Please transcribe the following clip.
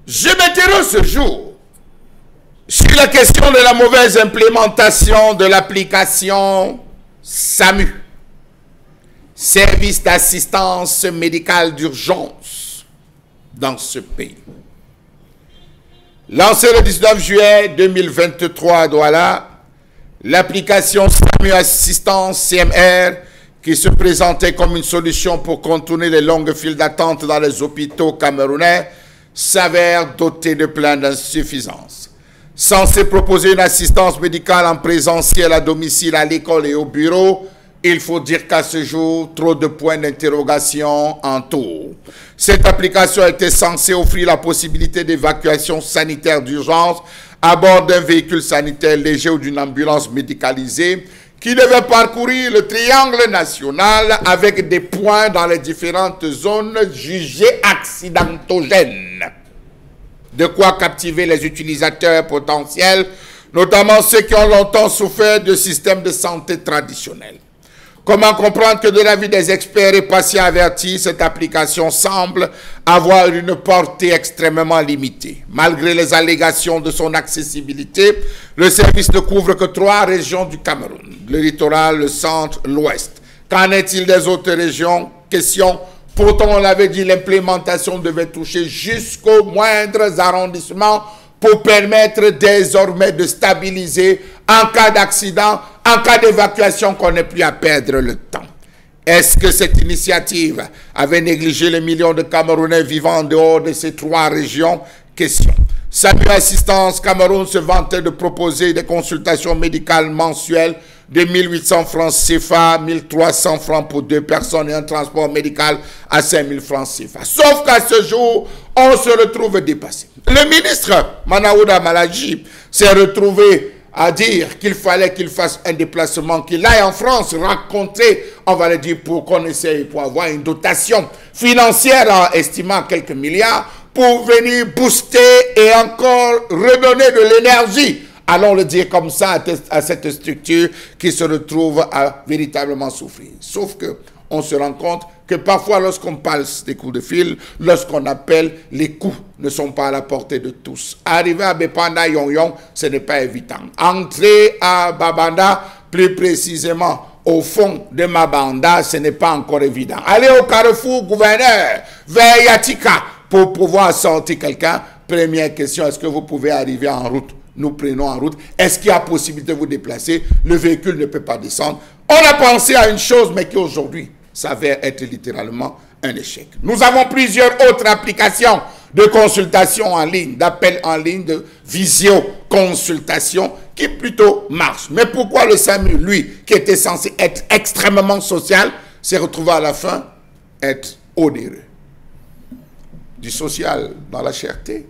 Je m'interroge ce jour sur la question de la mauvaise implémentation de l'application SAMU, Service d'assistance médicale d'urgence, dans ce pays. Lancée le 19 juillet 2023 à Douala, l'application SAMU Assistance CMR, qui se présentait comme une solution pour contourner les longues files d'attente dans les hôpitaux camerounais, s'avère dotée de plein d'insuffisances. Censée proposer une assistance médicale en présentiel à domicile, à l'école et au bureau, il faut dire qu'à ce jour, trop de points d'interrogation entourent. Cette application était censée offrir la possibilité d'évacuation sanitaire d'urgence à bord d'un véhicule sanitaire léger ou d'une ambulance médicalisée qui devait parcourir le triangle national avec des points dans les différentes zones jugées accidentogènes. De quoi captiver les utilisateurs potentiels, notamment ceux qui ont longtemps souffert de systèmes de santé traditionnels. Comment comprendre que de l'avis des experts et patients avertis, cette application semble avoir une portée extrêmement limitée. Malgré les allégations de son accessibilité, le service ne couvre que 3 régions du Cameroun, le littoral, le centre, l'ouest. Qu'en est-il des autres régions? Question. Pourtant, on l'avait dit, l'implémentation devait toucher jusqu'aux moindres arrondissements pour permettre désormais de stabiliser en cas d'accident, en cas d'évacuation, qu'on n'ait plus à perdre le temps. Est-ce que cette initiative avait négligé les millions de Camerounais vivant en dehors de ces 3 régions? Question. SAMU Assistance Cameroun se vantait de proposer des consultations médicales mensuelles de 1800 francs CFA, 1300 francs pour 2 personnes et un transport médical à 5000 francs CFA. Sauf qu'à ce jour, on se retrouve dépassé. Le ministre Manaouda Malaji s'est retrouvé à dire qu'il fallait qu'il fasse un déplacement, qu'il aille en France raconter, on va le dire, pour qu'on essaye, pour avoir une dotation financière estimant quelques milliards, pour venir booster et encore redonner de l'énergie, allons le dire comme ça, à cette structure qui se retrouve à véritablement souffrir. Sauf que on se rend compte que parfois, lorsqu'on passe des coups de fil, lorsqu'on appelle, les coups ne sont pas à la portée de tous. Arriver à Bepanda Yon, ce n'est pas évident. Entrer à Babanda, plus précisément au fond de Mabanda, ce n'est pas encore évident. Aller au Carrefour, gouverneur, vers Yatika, pour pouvoir sortir quelqu'un. Première question, est-ce que vous pouvez arriver en route? Nous prenons en route. Est-ce qu'il y a possibilité de vous déplacer? Le véhicule ne peut pas descendre. On a pensé à une chose, mais qui aujourd'hui s'avère être littéralement un échec. Nous avons plusieurs autres applications de consultation en ligne, d'appel en ligne, de visio-consultation qui plutôt marchent. Mais pourquoi le SAMU, lui, qui était censé être extrêmement social, s'est retrouvé à la fin être onéreux? Du social dans la cherté.